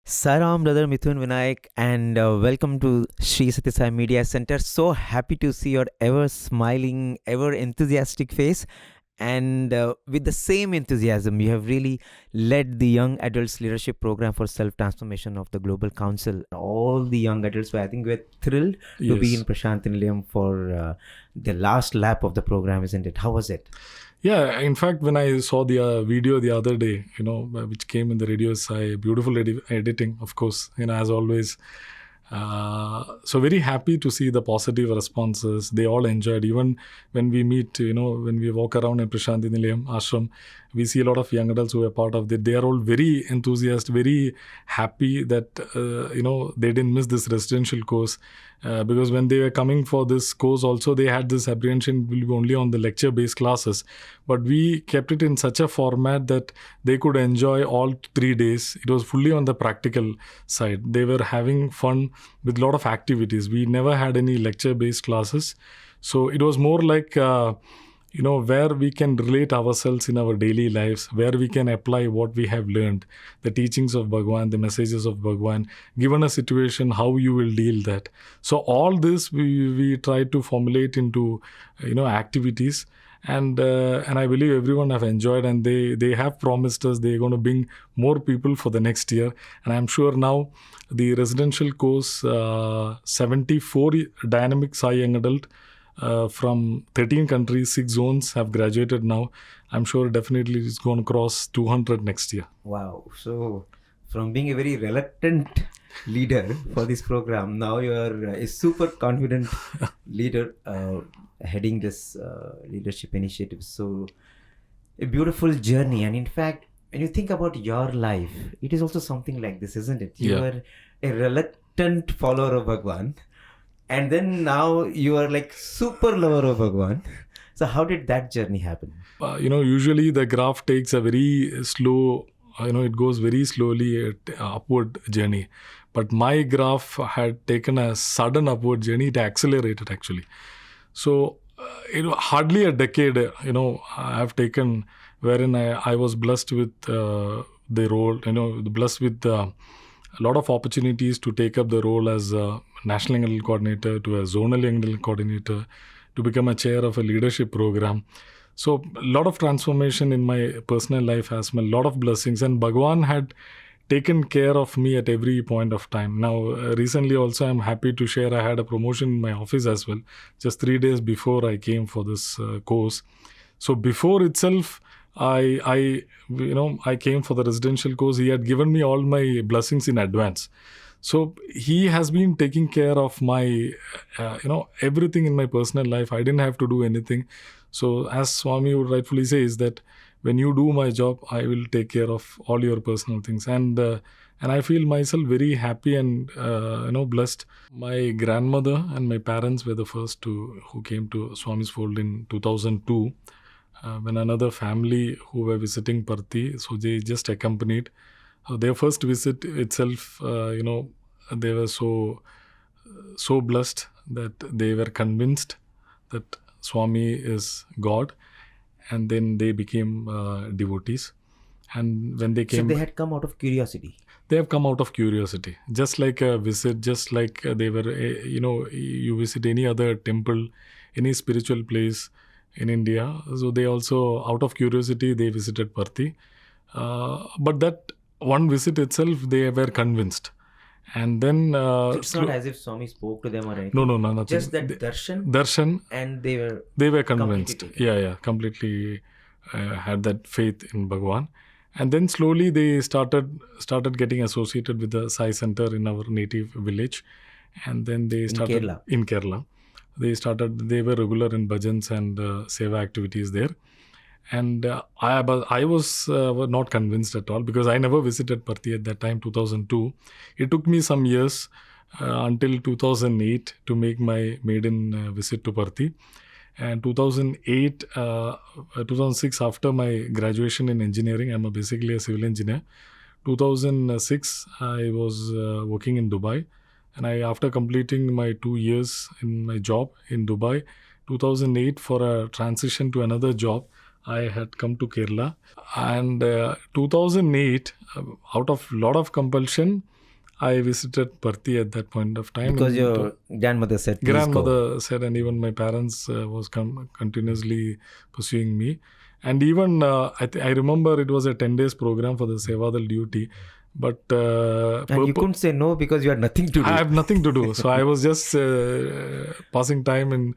Saram, brother Mithun Vinayak, and welcome to Sri Sathya Sai Media Center. So happy to see your ever smiling, ever enthusiastic face. And with the same enthusiasm, you have really led the Young Adults Leadership Program for Self Transformation of the Global Council. All the young adults, I think we're thrilled to be in Prasanthi Nilayam for the last lap of the program, isn't it? How was it? Yeah, in fact, when I saw the video the other day, which came in the Radio Sai, beautiful editing, of course, as always. So very happy to see the positive responses. They all enjoyed. Even when we meet, when we walk around in Prasanthi Nilayam ashram, we see a lot of young adults who are part of it. They are all very enthusiastic, very happy that, they didn't miss this residential course. Because when they were coming for this course also, they had this apprehension will be only on the lecture-based classes. But we kept it in such a format that they could enjoy all 3 days. It was fully on the practical side. They were having fun with a lot of activities. We never had any lecture-based classes. So it was more like, where we can relate ourselves in our daily lives, where we can apply what we have learned, the teachings of Bhagwan, the messages of Bhagwan, given a situation, how you will deal that. So all this we try to formulate into, activities. And I believe everyone have enjoyed, and they have promised us they're going to bring more people for the next year. And I'm sure now the residential course, 74 dynamic Sai young adult from 13 countries, 6 zones have graduated now. I'm sure definitely it's going to cross 200 next year. Wow. So from being a very reluctant leader for this program, now you are a super confident leader heading this leadership initiative. So a beautiful journey. And in fact, when you think about your life, it is also something like this, isn't it? You are a reluctant follower of Bhagwan. And then now you are like super lover of Bhagwan. So how did that journey happen? Usually the graph takes a very slow, it goes very slowly upward journey. But my graph had taken a sudden upward journey. It accelerated actually. So, hardly a decade, I have taken wherein I was blessed with the role, blessed with a lot of opportunities to take up the role as a national young adult coordinator, to a zonal young adult coordinator, to become a chair of a leadership program. So a lot of transformation in my personal life as well, a lot of blessings. And Bhagwan had taken care of me at every point of time. Now, recently also I'm happy to share I had a promotion in my office as well, just 3 days before I came for this course. So before itself, I came for the residential course. He had given me all my blessings in advance. So he has been taking care of my, everything in my personal life. I didn't have to do anything. So as Swami would rightfully say is that when you do my job, I will take care of all your personal things. And I feel myself very happy and, blessed. My grandmother and my parents were the first who came to Swami's fold in 2002. When another family who were visiting Parthi, so they just accompanied. Their first visit itself, they were so blessed that they were convinced that Swami is God, and then they became devotees. And when they came, so they had come out of curiosity. They have come out of curiosity, just like a visit, just like they were, you visit any other temple, any spiritual place in India. So they also, out of curiosity, they visited Parthi. But that one visit itself, they were convinced. And then it's not as if Swami spoke to them or anything. No, nothing. Just that darshan, and they were convinced. Completely had that faith in Bhagwan. And then slowly they started getting associated with the Sai Center in our native village. And then they started in Kerala. They were regular in bhajans and seva activities there. And I was not convinced at all, because I never visited Parthi at that time, 2002. It took me some years until 2008 to make my maiden visit to Parthi. And 2008, 2006, after my graduation in engineering, I'm basically a civil engineer. 2006, I was working in Dubai. And after completing my 2 years in my job in Dubai, 2008, for a transition to another job, I had come to Kerala. And 2008, out of lot of compulsion, I visited Parthi at that point of time. Because And, your grandmother said, please go. grandmother said, and even my parents was continuously pursuing me. And even I remember it was a 10 days program for the Sevadal duty. But And you couldn't say no because you had nothing to do. I have nothing to do. So I was just passing time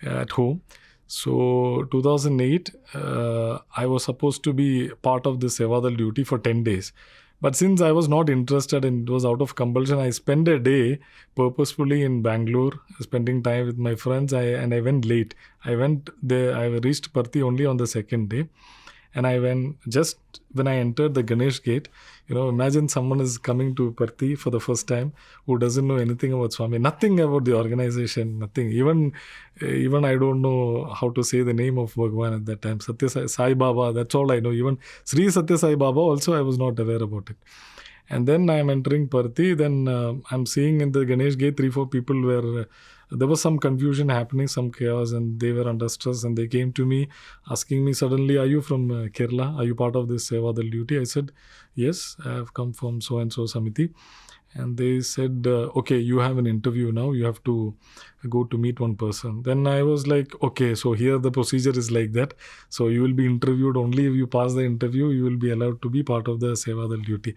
at home. So 2008, I was supposed to be part of the Sevadal duty for 10 days. But since I was not interested and it was out of compulsion, I spent a day purposefully in Bangalore, spending time with my friends. And I went late. I went there. I reached Parthi only on the second day. And I went just when I entered the Ganesh gate. Imagine someone is coming to Parthi for the first time who doesn't know anything about Swami, nothing about the organization, nothing. Even I don't know how to say the name of Bhagwan at that time. Sathya Sai Baba, that's all I know. Even Sri Sathya Sai Baba also I was not aware about it. And then I'm entering Parthi. Then I'm seeing in the Ganesh gate 3-4 people were. There was some confusion happening, some chaos, and they were under stress. And they came to me asking me suddenly, are you from Kerala? Are you part of this Sevadal duty? I said, yes, I have come from so-and-so Samiti. And they said, okay, you have an interview now. You have to go to meet one person. Then I was like, okay, so here the procedure is like that. So you will be interviewed only if you pass the interview. You will be allowed to be part of the Sevadal duty.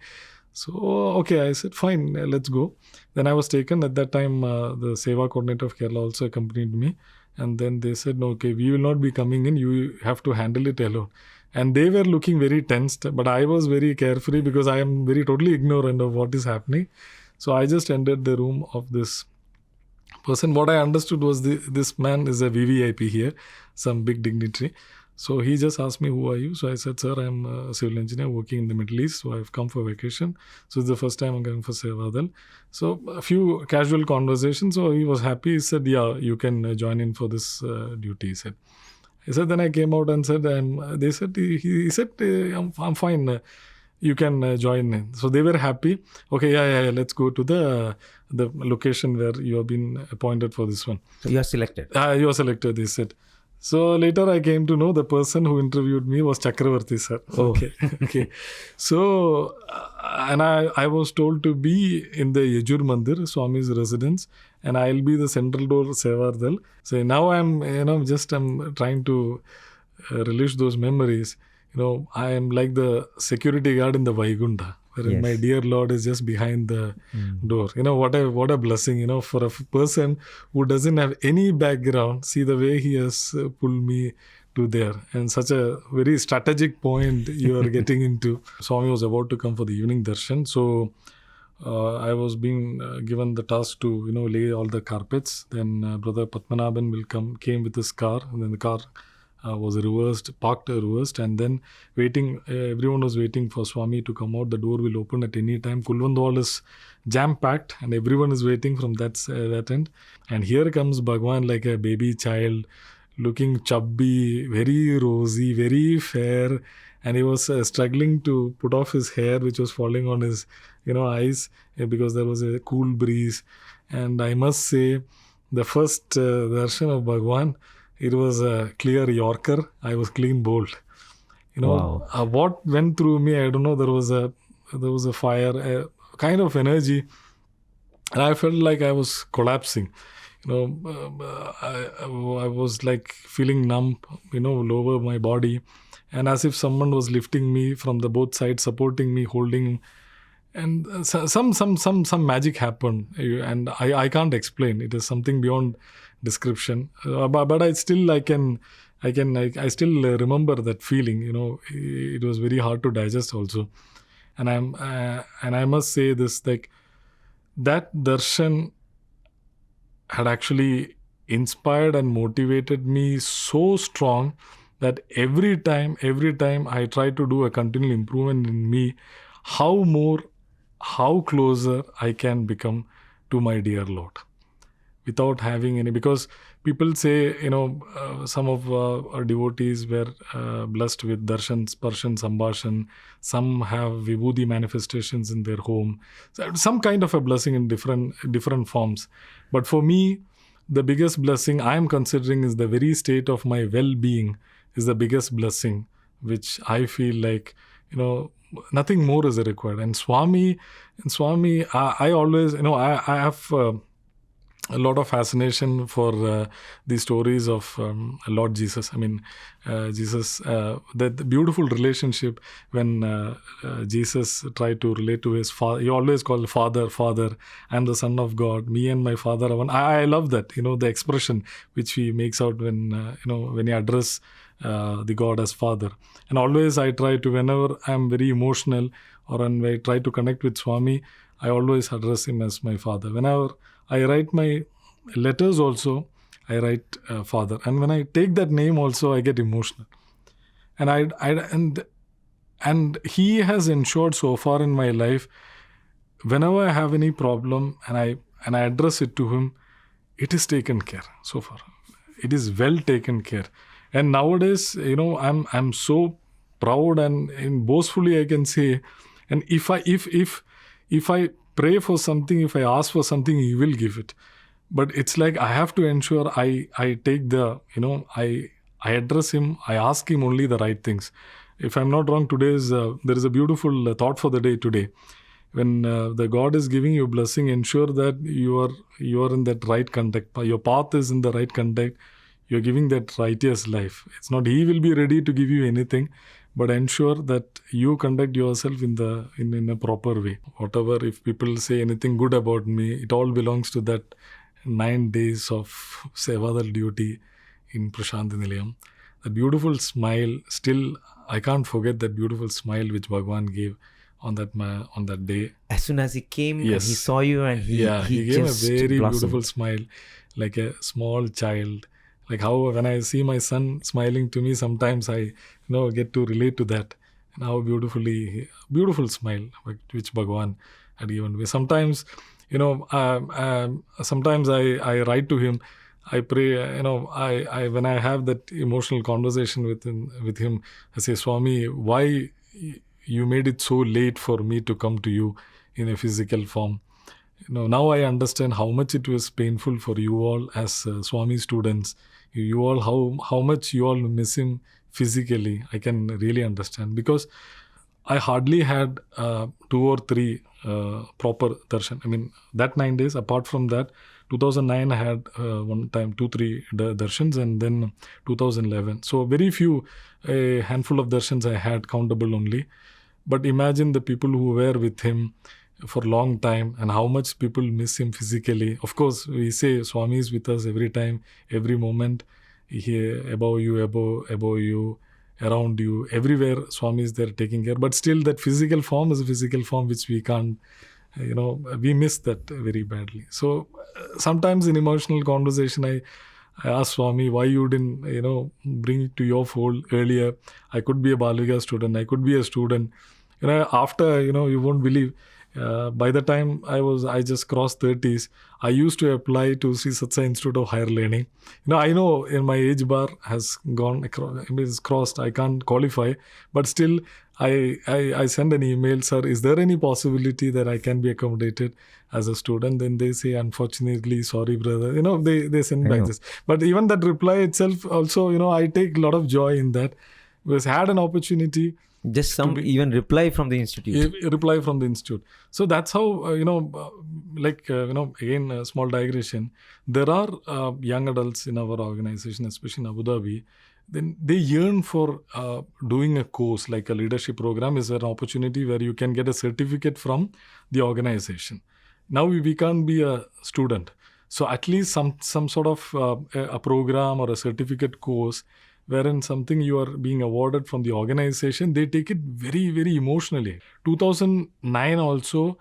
So, okay, I said, fine, let's go. Then I was taken. At that time, the Seva coordinator of Kerala also accompanied me. And then they said, no, okay, we will not be coming in. You have to handle it alone. And they were looking very tensed. But I was very carefree because I am very totally ignorant of what is happening. So I just entered the room of this person. What I understood was this man is a VVIP here, some big dignitary. So he just asked me, who are you? So I said, sir, I'm a civil engineer working in the Middle East. So I've come for vacation. So it's the first time I'm going for Sevadal. So a few casual conversations. So he was happy. He said, yeah, you can join in for this duty, he said. I said, then I came out and said, they said, he said, I'm fine. You can join in. So they were happy. Okay, yeah, let's go to the location where you have been appointed for this one. So you are selected. You are selected, they said. So later I came to know the person who interviewed me was Chakravarti sir. Oh. Okay. So, and I was told to be in the Yajur Mandir, Swami's residence, and I'll be the central door Sevardal. So now I'm trying to relish those memories. I am like the security guard in the Vaigunda, wherein my dear Lord is just behind the door. What a blessing, for a person who doesn't have any background. See the way he has pulled me to there. And such a very strategic point you are getting into. Swami was about to come for the evening darshan. So I was being given the task to, lay all the carpets. Then Brother Padmanabhan came with his car, and then the car was parked reversed, and then waiting. Everyone was waiting for Swami to come out. The door will open at any time. Kulwand is jam-packed, and everyone is waiting from that end. And here comes Bhagwan like a baby child, looking chubby, very rosy, very fair. And he was struggling to put off his hair, which was falling on his, eyes, because there was a cool breeze. And I must say, the first darshan of Bhagwan, it was a clear Yorker. I was clean bowled. Wow. What went through me, I don't know. There was a fire, a kind of energy, and I felt like I was collapsing. I was like feeling numb, all over my body, and as if someone was lifting me from the both sides, supporting me, holding. And some magic happened, and I can't explain. It is something beyond description. But I still remember that feeling. It was very hard to digest also. And I must say this, like, that darshan had actually inspired and motivated me so strong that every time I try to do a continual improvement in me, how closer I can become to my dear Lord without having any, because people say, some of our devotees were blessed with darshan, sparshan, sambhashan. Some have vibhuti manifestations in their home. Some kind of a blessing in different forms. But for me, the biggest blessing I am considering is the very state of my well-being is the biggest blessing, which I feel like, nothing more is required. And Swami, I always, I have a lot of fascination for the stories of Lord Jesus. I mean, Jesus, the beautiful relationship when Jesus tried to relate to his father. He always called Father, I'm the Son of God. Me and my Father are one. I love that, the expression which he makes out when, when he address the God as Father. And always I try to, whenever I'm very emotional or when I try to connect with Swami, I always address him as my Father. Whenever I write my letters also, I write Father. And when I take that name also, I get emotional. And and he has ensured so far in my life, whenever I have any problem and I address it to him, it is taken care so far. It is well taken care. And nowadays, I'm so proud and boastfully I can say, and if I pray for something, if I ask for something, he will give it. But it's like I have to ensure I take the, I address him, I ask him only the right things. If I'm not wrong, there is a beautiful thought for the day today. When the God is giving you blessing, ensure that you are in that right conduct. Your path is in the right conduct. You're giving that righteous life. It's not he will be ready to give you anything, but ensure that you conduct yourself in a proper way. Whatever, if people say anything good about me, it all belongs to that 9 days of Sevadal duty in Prasanthi Nilayam. That beautiful smile, still I can't forget that beautiful smile which Bhagwan gave on that day. As soon as he came, Yes. and he saw you, and he gave just a very blossomed. beautiful smile, like a small child. Like how when I see my son smiling to me, sometimes I get to relate to that, and how beautiful smile which Bhagwan had given me. Sometimes, sometimes I write to him, I pray, I when I have that emotional conversation with him, I say, Swami, why you made it so late for me to come to you in a physical form? Now I understand how much it was painful for you all as Swami students. You all, how much you all miss him physically. I can really understand, because I hardly had 2 or 3 proper darshan. I mean, that 9 days, apart from that, 2009 I had one time 2-3 darshans, and then 2011. So very few, a handful of darshans I had, countable only. But imagine the people who were with him for a long time and how much people miss him physically. Of course, we say Swami is with us every time, every moment. He above you, around you, everywhere Swami is there taking care. But still that physical form is a physical form which we can't, we miss that very badly. So sometimes in emotional conversation, I ask Swami, why you didn't, bring it to your fold earlier? I could be a Balika student. I could be a student. After, you won't believe, by the time I just crossed 30s, I used to apply to Sri Sathya Sai Institute of Higher Learning. I know in my age bar has gone across, is crossed, I can't qualify, but still I send an email, sir, is there any possibility that I can be accommodated as a student? Then they say, unfortunately, sorry, brother. They send back this. But even that reply itself also, I take a lot of joy in that, because I had an opportunity. Just even reply from the institute. Reply from the institute. So that's how, again, a small digression. There are young adults in our organization, especially in Abu Dhabi. Then they yearn for doing a course like a leadership program is an opportunity where you can get a certificate from the organization. Now we can't be a student. So at least some sort of a program or a certificate course wherein something you are being awarded from the organization, they take it very, very emotionally. 2009 also,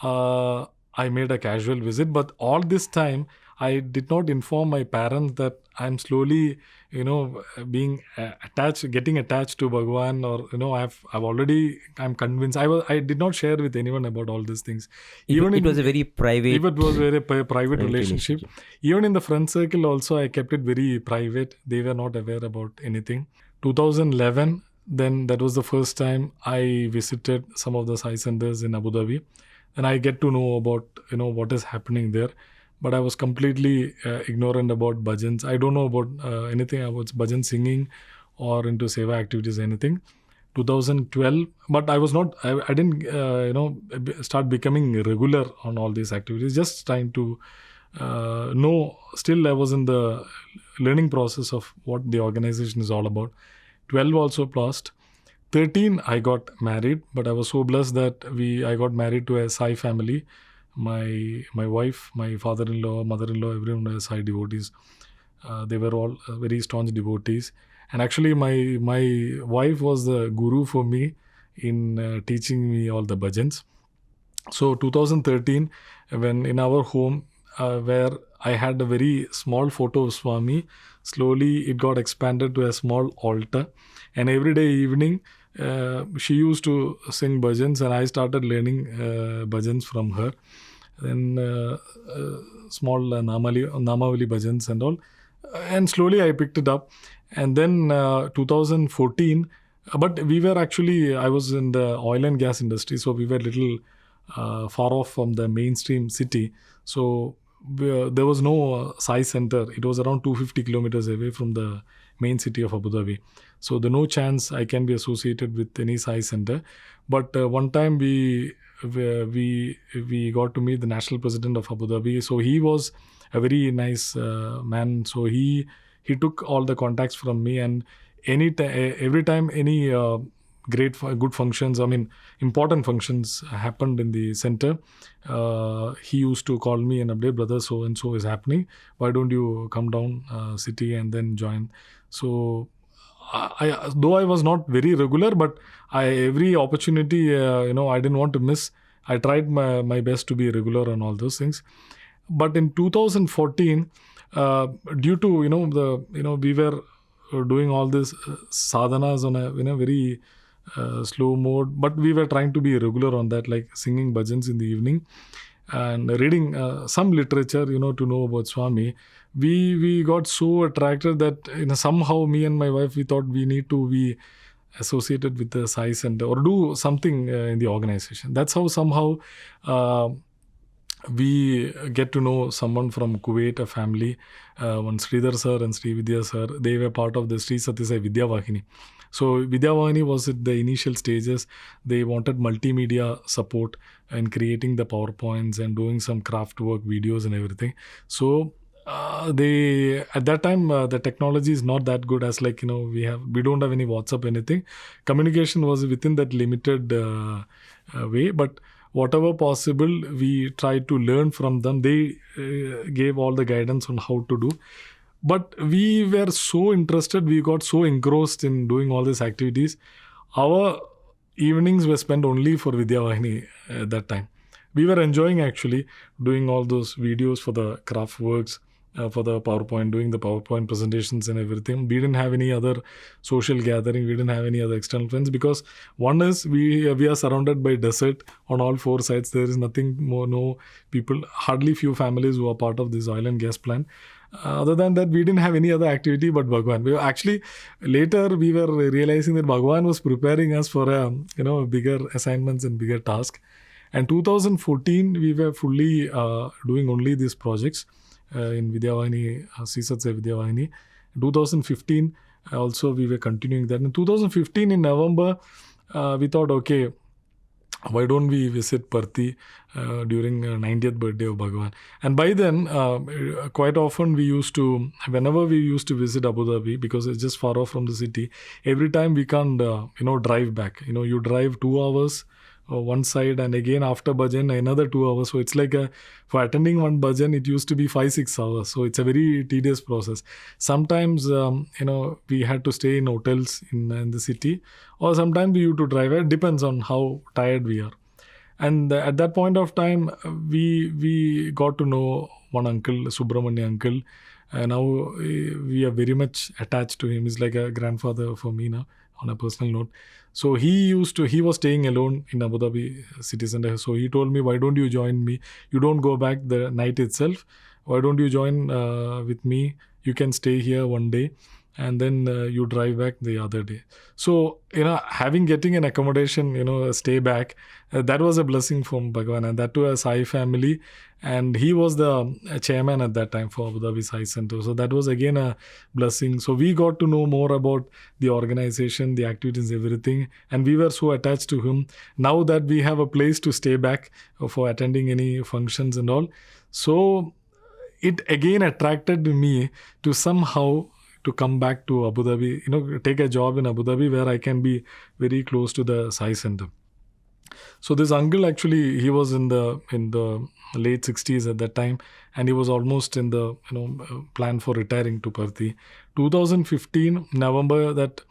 I made a casual visit, but all this time, I did not inform my parents that I'm slowly, being getting attached to Bhagwan, or, I'm convinced. I did not share with anyone about all these things. It was a very private. It was a very private relationship. Even in the friend circle also, I kept it very private. They were not aware about anything. 2011, then that was the first time I visited some of the Sai centers in Abu Dhabi. And I get to know about, what is happening there. But I was completely ignorant about bhajans. I don't know about anything about bhajan singing or into seva activities, anything. 2012, but I was not, I didn't, start becoming regular on all these activities, just trying to know. Still, I was in the learning process of what the organization is all about. 12 also passed. 13, I got married, but I was so blessed that I got married to a Sai family. My wife, my father-in-law, mother-in-law, everyone were Sai devotees. They were all very staunch devotees. And actually, my wife was the guru for me in teaching me all the bhajans. So 2013, when in our home, where I had a very small photo of Swami, slowly it got expanded to a small altar. And every day evening, she used to sing bhajans, and I started learning bhajans from her. Then small Namavali bhajans and all. And slowly I picked it up. And then 2014, but we were actually, I was in the oil and gas industry, so we were little far off from the mainstream city. So there was no Sai center. It was around 250 kilometers away from the main city of Abu Dhabi. So there no chance I can be associated with any Sai center. But one time we got to meet the national president of Abu Dhabi. So he was a very nice man. So he took all the contacts from me, and every time any good functions, important functions happened in the center, he used to call me and update, brother, so and so is happening. Why don't you come down city and then join? So I though I was not very regular, but every opportunity, I didn't want to miss. I tried my best to be regular on all those things. But in 2014, due to we were doing all this sadhanas on a very slow mode, but we were trying to be regular on that, like singing bhajans in the evening and reading some literature, to know about Swami. We got so attracted that somehow me and my wife, we thought we need to be associated with the Sai Center or do something in the organization. That's how somehow we get to know someone from Kuwait, a family, one Sridhar sir and Sri Vidya sir. They were part of the Sri Sathya Sai Vidya Vahini. So Vidya Vahini was at the initial stages. They wanted multimedia support and creating the PowerPoints and doing some craft work videos and everything. So they at that time the technology is not that good as we don't have any WhatsApp, anything. Communication was within that limited way, but whatever possible, we tried to learn from them. They gave all the guidance on how to do. But we were so interested, we got so engrossed in doing all these activities. Our evenings were spent only for Vidya Vahini at that time. We were enjoying actually doing all those videos for the craft works, for the PowerPoint, doing the PowerPoint presentations and everything. We didn't have any other social gathering. We didn't have any other external friends, because one is we are surrounded by desert on all four sides. There is nothing more, no people, hardly few families who are part of this oil and gas plant. Other than that, we didn't have any other activity but Bhagwan. Later we were realizing that Bhagwan was preparing us for bigger assignments and bigger tasks. And 2014, we were fully doing only these projects in Vidya Vahini, Sri Sathya Sai Vidya Vahini. 2015, also we were continuing that. In 2015, in November, we thought, okay, why don't we visit Parthi during 90th birthday of Bhagwan? And by then, quite often whenever we used to visit Abu Dhabi, because it's just far off from the city, every time we can't, drive back. You drive 2 hours one side, and again after bhajan another 2 hours. So it's like for attending one bhajan, it used to be 5-6 hours. So it's a very tedious process. Sometimes we had to stay in hotels in the city, or sometimes we used to drive. It depends on how tired we are. And at that point of time, we got to know one uncle, Subramanya uncle, and now we are very much attached to him. He's like a grandfather for me now, on a personal note. So he was staying alone in Abu Dhabi city center. So he told me, why don't you join me? You don't go back the night itself. Why don't you join with me? You can stay here one day. and then you drive back the other day. So, getting an accommodation, a stay back, that was a blessing from Bhagwan, and that to a Sai family. And he was the chairman at that time for Abu Dhabi Sai Center. So that was again a blessing. So we got to know more about the organization, the activities, everything. And we were so attached to him. Now that we have a place to stay back for attending any functions and all. So it again attracted me to somehow to come back to Abu Dhabi, take a job in Abu Dhabi where I can be very close to the Sai Center. So this uncle, actually, he was in the late 60s at that time, and he was almost in the plan for retiring to Parthi. 2015 November, that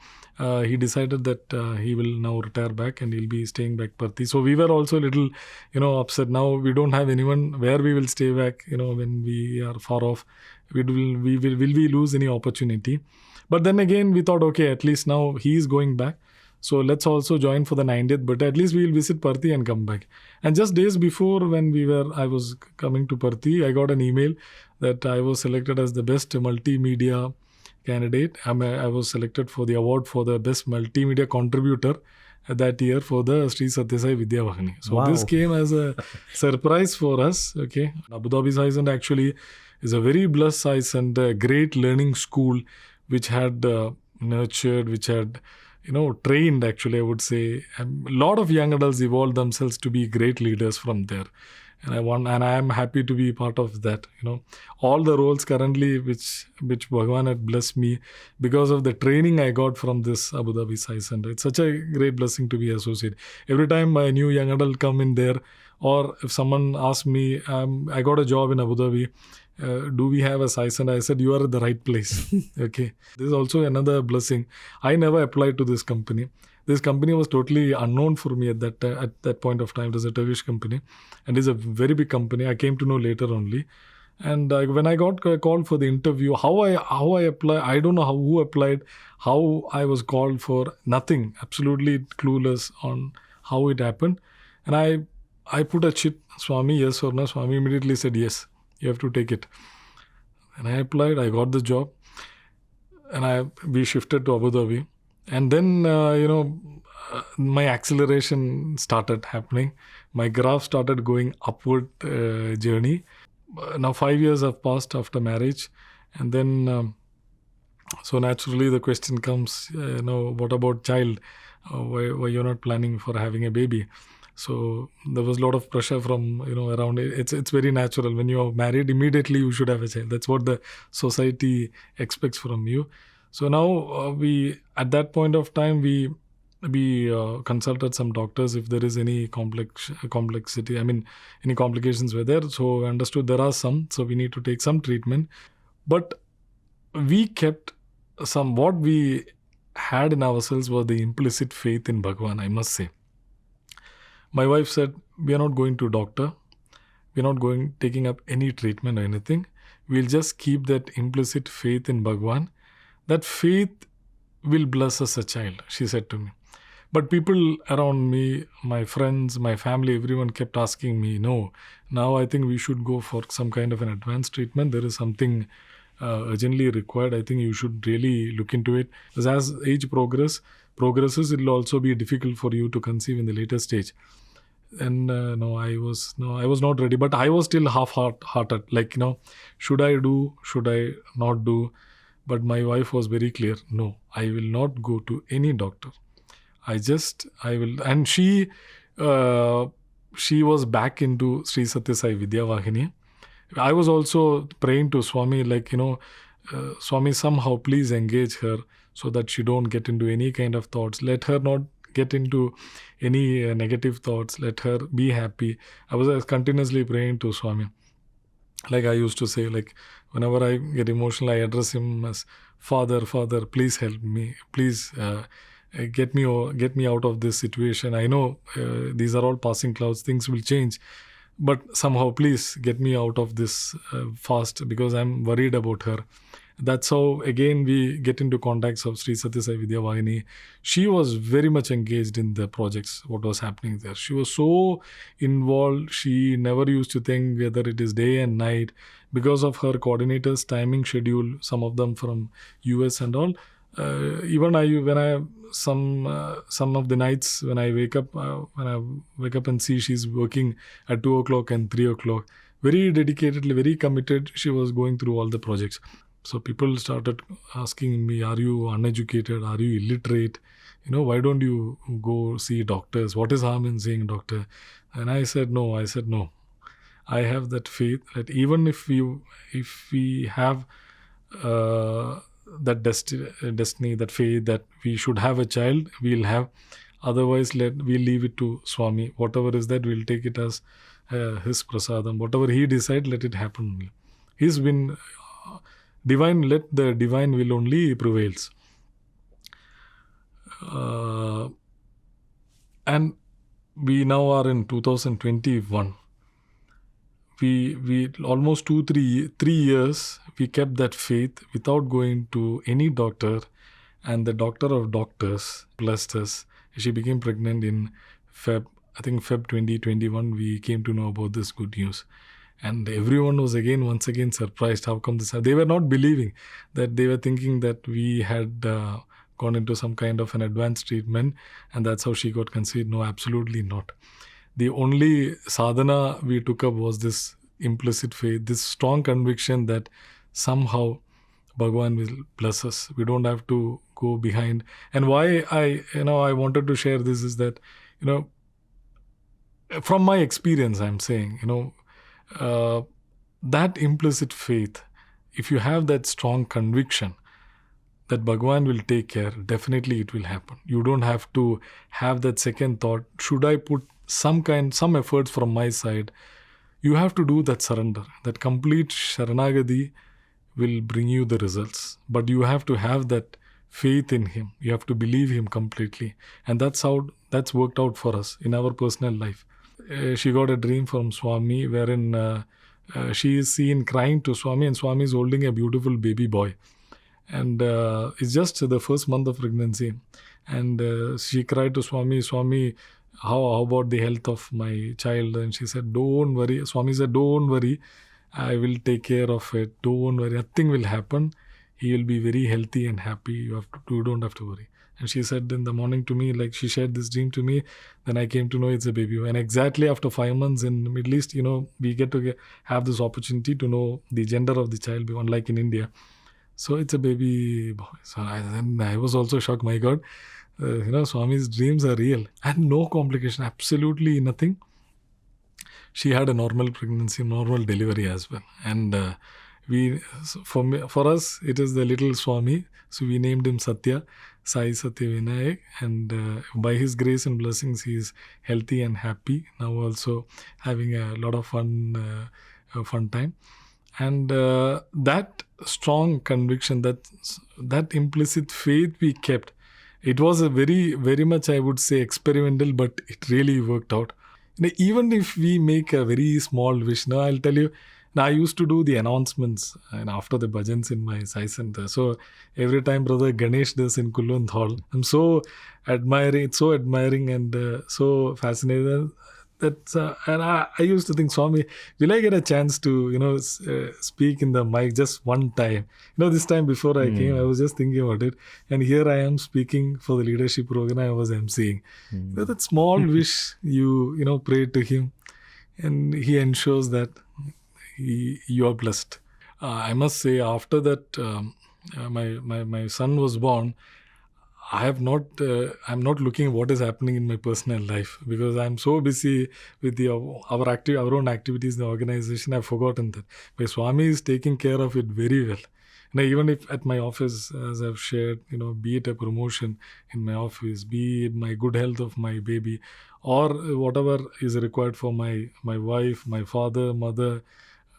he decided that he will now retire back and he'll be staying back Parthi. So we were also a little upset. Now we don't have anyone where we will stay back. When we are far off, will we lose any opportunity? But then again, we thought, okay, at least now he is going back. So let's also join for the 90th, but at least we will visit Parthi and come back. And just days before, when I was coming to Parthi, I got an email that I was selected as the best multimedia candidate. I was selected for the award for the best multimedia contributor that year for the Sri Sathya Sai Vidyavahini. So Wow. This came as a surprise for us. Okay, Abu Dhabi Sai Center actually is a very blessed Sai Center, a great learning school which had nurtured, which had trained, actually, I would say. A lot of young adults evolved themselves to be great leaders from there. And I am happy to be part of that. All the roles currently which Bhagwan had blessed me because of the training I got from this Abu Dhabi Sai Center. It's such a great blessing to be associated. Every time a new young adult come in there, or if someone asks me, I got a job in Abu Dhabi, do we have a Sai Center? I said, you are at the right place. Okay. This is also another blessing. I never applied to this company. This company was totally unknown for me at that point of time. It was a Turkish company, and it's a very big company. I came to know later only. And when I got called for the interview, how I applied, I don't know who applied, how I was called for, nothing, absolutely clueless on how it happened. And I put a chit, Swami, yes or no. Swami immediately said, yes, you have to take it. And I applied, I got the job, and we shifted to Abu Dhabi. And then, my acceleration started happening. My graph started going upward journey. Now 5 years have passed after marriage. And then, so naturally the question comes, what about child? Why you're not planning for having a baby? So there was a lot of pressure from, around it. It's very natural. When you are married, immediately you should have a child. That's what the society expects from you. So now at that point of time, we consulted some doctors if there is any complexity. Any complications were there. So I understood there are some. So we need to take some treatment. But we kept what we had in ourselves was the implicit faith in Bhagwan, I must say. My wife said, we are not going to doctor. We are not taking up any treatment or anything. We'll just keep that implicit faith in Bhagwan. That faith will bless us a child, she said to me. But people around me, my friends, my family, everyone kept asking me, no, now I think we should go for some kind of an advanced treatment. There is something urgently required. I think you should really look into it. Because as age progresses, it will also be difficult for you to conceive in the later stage. And I was not ready. But I was still half-hearted. Should I do? Should I not do? But my wife was very clear. No, I will not go to any doctor. I will. And she was back into Sri Sathya Sai Vidyavahini. I was also praying to Swami, Swami, somehow please engage her so that she don't get into any kind of thoughts. Let her not get into any negative thoughts. Let her be happy. I was continuously praying to Swami. Like I used to say, whenever I get emotional, I address him as Father, please help me. Please get me out of this situation. I know these are all passing clouds. Things will change. But somehow, please get me out of this fast, because I'm worried about her. that's how again we get into contacts of Sri Sathya Sai Vidya Vahini. She was very much engaged in the projects, what was happening there. She was so involved. She never used to think whether it is day and night because of her coordinators' timing schedule, some of them from US and all. Even some of the nights when I wake up and see she's working at 2 o'clock and 3 o'clock, very dedicatedly, very committed, she was going through all the projects. So people started asking me, are you uneducated? Are you illiterate? Why don't you go see doctors? What is harm in seeing a doctor? And I said no. I have that faith that even if we have that destiny, that faith that we should have a child, we'll have. Otherwise, we'll leave it to Swami. Whatever is that, we'll take it as his prasadam. Whatever he decide, let it happen. He's been divine. Let the divine will only prevails. And we now are in 2021. We almost 3 years we kept that faith without going to any doctor, and the doctor of doctors blessed us. She became pregnant in Feb 2021. We came to know about this good news, and everyone was once again surprised. How come this? They were not believing that. They were thinking that we had gone into some kind of an advanced treatment, and that's how she got conceived. No, absolutely not. The only sadhana we took up was this implicit faith, this strong conviction that somehow Bhagavan will bless us. We don't have to go behind. And why I wanted to share this is that, from my experience, I'm saying, that implicit faith, if you have that strong conviction that Bhagavan will take care, definitely it will happen. You don't have to have that second thought, should I put some efforts from my side? You have to do that surrender. That complete Sharanagati will bring you the results. But you have to have that faith in him. You have to believe him completely. And that's worked out for us in our personal life. She got a dream from Swami wherein she is seen crying to Swami, and Swami is holding a beautiful baby boy. And it's just the first month of pregnancy. And she cried to Swami, how about the health of my child? And she said, don't worry. Swami said, don't worry. I will take care of it. Don't worry. Nothing will happen. He will be very healthy and happy. You don't have to worry. And she said in the morning to me, like she shared this dream to me, then I came to know it's a baby. And exactly after 5 months in the Middle East, we get to have this opportunity to know the gender of the child, unlike in India. So it's a baby boy. So I was also shocked. My God, Swami's dreams are real. And no complication, absolutely nothing. She had a normal pregnancy, normal delivery as well. And for us, it is the little Swami. So we named him Sri Sathya Vinayak. And by his grace and blessings, he is healthy and happy. Now also having a lot of fun time. And that strong conviction, that implicit faith we kept, it was a very, very much, I would say, experimental, but it really worked out. Even if we make a very small wish, I'll tell you, I used to do the announcements after the bhajans in my Sai Center. So every time Brother Ganesh does in Kulwant Hall, I'm so admiring and so fascinated. And I used to think, Swami, will I get a chance to, speak in the mic just one time? This time before I came, I was just thinking about it. And here I am speaking for the leadership program. I was emceeing. That small wish, you pray to him, and he ensures that you are blessed. I must say, after that, my son was born, I'm not looking at what is happening in my personal life because I'm so busy with our own activities in the organization. I've forgotten that. My Swami is taking care of it very well. Even if at my office, as I've shared, be it a promotion in my office, be it my good health of my baby, or whatever is required for my wife, my father, mother,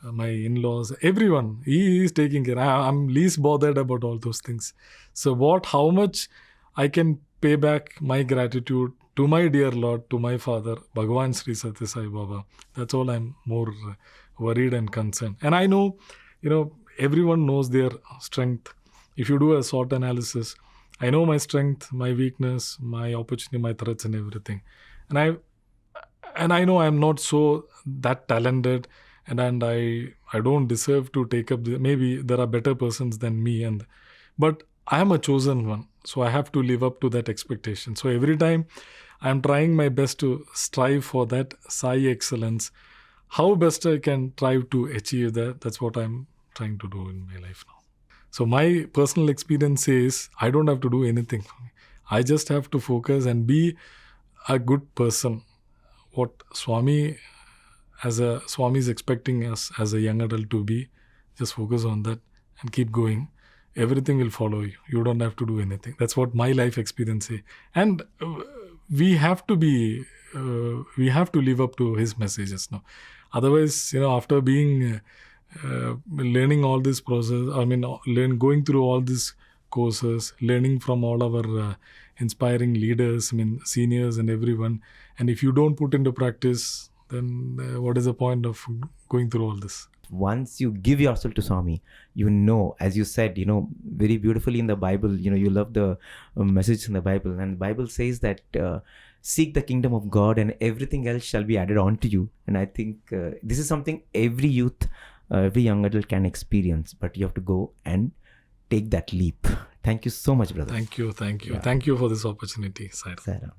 my in-laws, everyone, he is taking care. I'm least bothered about all those things. So how much I can pay back my gratitude to my dear Lord, to my Father, Bhagavan Sri Sathya Sai Baba. That's all I'm more worried and concerned. And I know, everyone knows their strength. If you do a SWOT analysis, I know my strength, my weakness, my opportunity, my threats, and everything. And I know I'm not so that talented, and I don't deserve to take up maybe there are better persons than me, but I am a chosen one, so I have to live up to that expectation. So every time I'm trying my best to strive for that Sai excellence. How best I can try to achieve that, that's what I'm trying to do in my life now. So my personal experience is I don't have to do anything. I just have to focus and be a good person. What Swami is expecting us as a young adult to be, just focus on that and keep going. Everything will follow you. You don't have to do anything. That's what my life experience is. And we have to live up to his messages now. Otherwise, after being learning all this process, going through all these courses, learning from all our inspiring leaders, seniors and everyone, and if you don't put into practice, then what is the point of going through all this? Once you give yourself to Swami, as you said, very beautifully in the Bible, you love the message in the Bible, and the Bible says that seek the kingdom of God and everything else shall be added on to you. And I think this is something every youth, every young adult can experience, but you have to go and take that leap. Thank you so much, brother. Thank you. Thank you for this opportunity, Saira.